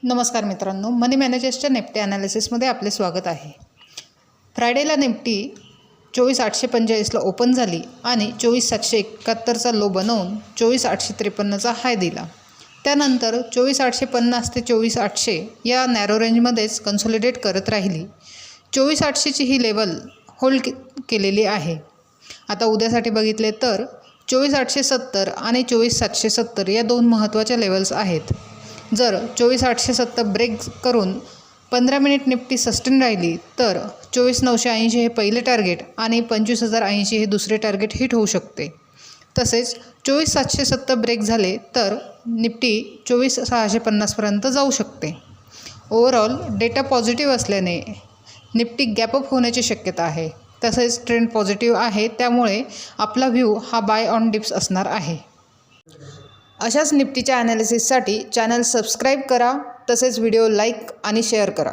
नमस्कार मित्रांनो, मनी मॅनेजर्सच्या निफ्टी ॲनालिसिसमध्ये आपले स्वागत आहे। फ्रायडेला निफ्टी 24,845ला ओपन झाली आणि 24,771चा लो बनवून 24,853चा हाय दिला। त्यानंतर 24,850 ते 24,800 या नॅरो रेंजमध्येच कन्सोलिडेट करत राहिली। 24,800ची ही लेवल होल्ड केलेली आहे। आता उद्यासाठी बघितले तर 24,870 आणि 24,770 या दोन महत्त्वाच्या लेवल्स आहेत। जर 24,870 ब्रेक करून 15 मिनिट निफ्टी सस्टेन राहिली तर 24,980 हे पहिले टार्गेट आणि 25,080 हे दुसरे टार्गेट हिट होऊ शकते। तसेच 24,770 ब्रेक झाले तर निफ्टी 24,650पर्यंत जाऊ शकते। ओव्हरऑल डेटा पॉझिटिव्ह असल्याने निफ्टी गॅपअप होण्याची शक्यता आहे। तसेच ट्रेंड पॉझिटिव्ह आहे, त्यामुळे आपला व्ह्यू हा बाय ऑन डिप्स असणार आहे। अशाच निफ्टीच्या ॲनालिसिससाठी चॅनल सबस्क्राईब करा, तसेच व्हिडिओ लाईक आणि शेअर करा।